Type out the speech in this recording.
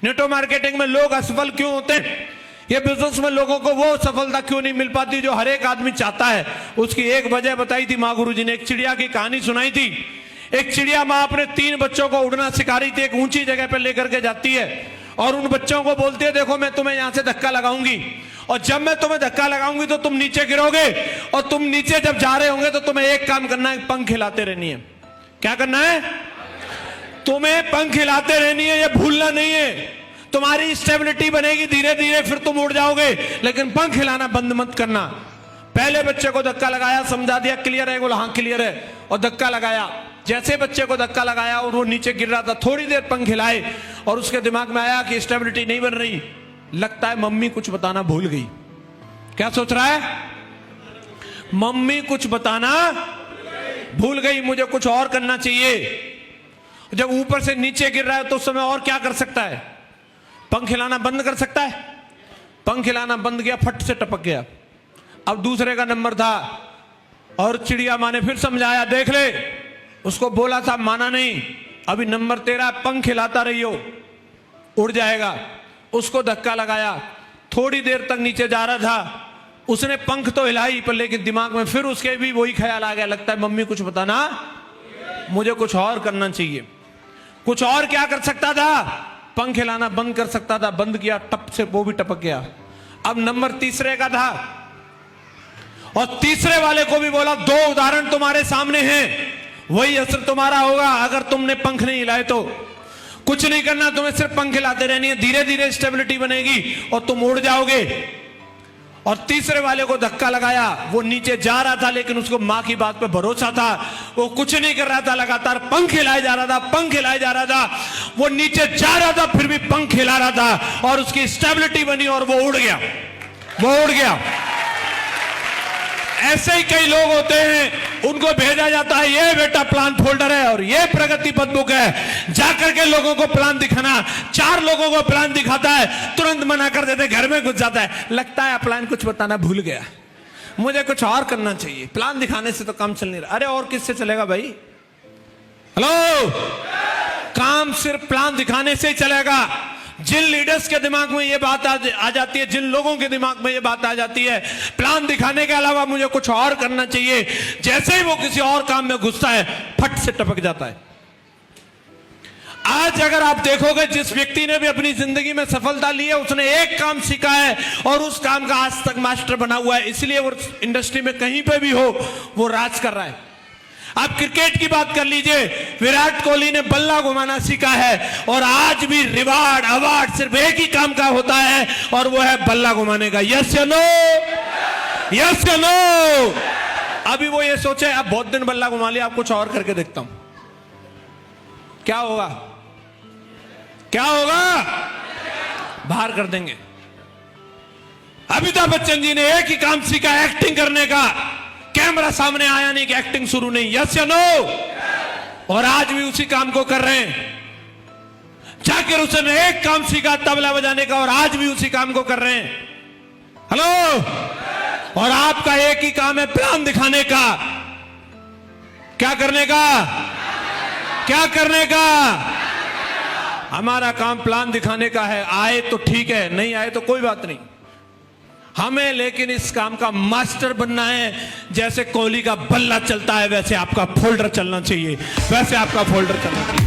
Network marketing में लोग असफल क्यों होते हैं? ये बिजनेस में लोगों को वो सफलता क्यों नहीं मिल पाती जो हर एक आदमी चाहता है? उसकी एक वजह बताई थी माँ गुरुजी ने। एक चिड़िया की कहानी सुनाई थी। एक चिड़िया माँ अपने 3 बच्चों को उड़ना सिखा रही थी। एक ऊंची जगह पर लेकर के जाती है और उन बच्चों को बोलती है, देखो मैं तुम्हें यहां से धक्का लगाऊंगी और जब मैं तुम्हें धक्का लगाऊंगी तो तुम नीचे गिरोगे और तुम नीचे जब जा रहे होंगे तो तुम्हें एक काम करना है, पंख हिलाते रहनी है। क्या करना है? तुम्हें पंख हिलाते रहनी है, ये भूलना नहीं है। तुम्हारी स्टेबिलिटी बनेगी धीरे धीरे, फिर तुम उड़ जाओगे, लेकिन पंख हिलाना बंद मत करना। पहले बच्चे को धक्का लगाया, समझा दिया क्लियर है, बोला हाँ क्लियर है, और धक्का लगाया। जैसे बच्चे को धक्का लगाया और वो नीचे गिर रहा था, थोड़ी देर पंख हिलाए और उसके दिमाग में आया कि स्टेबिलिटी नहीं बन रही, लगता है मम्मी कुछ बताना भूल गई। क्या सोच रहा है? मम्मी कुछ बताना भूल गई, मुझे कुछ और करना चाहिए। जब ऊपर से नीचे गिर रहा है तो उस समय और क्या कर सकता है? पंख हिलाना बंद कर सकता है? पंख हिलाना बंद किया, फट से टपक गया। अब दूसरे का नंबर था और चिड़िया माँ ने फिर समझाया, देख ले, उसको बोला था, माना नहीं, अभी नंबर तेरा, पंख हिलाता रहियो, उड़ जाएगा। उसको धक्का लगाया, थोड़ी देर तक नीचे जा रहा था, उसने पंख तो हिलाई पर लेकिन दिमाग में फिर उसके भी वही ख्याल आ गया, लगता है मम्मी कुछ बताना, मुझे कुछ और करना चाहिए। कुछ और क्या कर सकता था? पंख हिलाना बंद कर सकता था, बंद किया, टप से वो भी टपक गया। अब नंबर तीसरे का था और तीसरे वाले को भी बोला, 2 उदाहरण तुम्हारे सामने हैं, वही असर तुम्हारा होगा अगर तुमने पंख नहीं हिलाए तो। कुछ नहीं करना, तुम्हें सिर्फ पंख हिलाते रहनी है, धीरे धीरे स्टेबिलिटी बनेगी और तुम उड़ जाओगे। और तीसरे वाले को धक्का लगाया, वो नीचे जा रहा था लेकिन उसको मां की बात पे भरोसा था, वो कुछ नहीं कर रहा था, लगातार पंख हिलाया जा रहा था, पंख हिलाया जा रहा था। वो नीचे जा रहा था फिर भी पंख हिला रहा था और उसकी स्टेबिलिटी बनी और वो उड़ गया, वो उड़ गया। ऐसे ही कई लोग होते हैं, उनको भेजा जाता है, ये बेटा प्लान फोल्डर है और ये प्रगति पथ बुक है, जाकर के लोगों को प्लान दिखाना। 4 लोगों को प्लान दिखाता है, तुरंत मना कर देते, घर में घुस जाता है, लगता है प्लान कुछ बताना भूल गया, मुझे कुछ और करना चाहिए, प्लान दिखाने से तो काम चल नहीं रहा। अरे और किससे चलेगा भाई? हेलो, काम सिर्फ प्लान दिखाने से ही चलेगा। जिन लीडर्स के दिमाग में ये बात आ जाती है, जिन लोगों के दिमाग में ये बात आ जाती है, प्लान दिखाने के अलावा मुझे कुछ और करना चाहिए, जैसे ही वो किसी और काम में घुसता है, फट से टपक जाता है। आज अगर आप देखोगे, जिस व्यक्ति ने भी अपनी जिंदगी में सफलता ली है, उसने एक काम सीखा है और उस काम का आज तक मास्टर बना हुआ है, इसलिए वो इंडस्ट्री में कहीं पे भी हो वो राज कर रहा है। आप क्रिकेट की बात कर लीजिए, विराट कोहली ने बल्ला घुमाना सीखा है और आज भी रिवार्ड अवार्ड सिर्फ एक ही काम का होता है और वो है बल्ला घुमाने का। यस या नो? यस या नो? अभी वो ये सोचे, अब बहुत दिन बल्ला घुमा लिया, अब कुछ और करके देखता हूं, क्या होगा? क्या होगा? बाहर कर देंगे। अमिताभ बच्चन जी ने एक ही काम सीखा, एक्टिंग करने का। कैमरा सामने आया नहीं कि एक्टिंग शुरू नहीं। यस या नो? और आज भी उसी काम को कर रहे हैं। जाकिर हुसैन ने एक काम सीखा, तबला बजाने का, और आज भी उसी काम को कर रहे हैं। हेलो, और आपका एक ही काम है, प्लान दिखाने का। क्या करने का? क्या करने का? हमारा काम प्लान दिखाने का है। आए तो ठीक है, नहीं आए तो कोई बात नहीं, हमें लेकिन इस काम का मास्टर बनना है। जैसे कोहली का बल्ला चलता है वैसे आपका फोल्डर चलना चाहिए, वैसे आपका फोल्डर चलना चाहिए।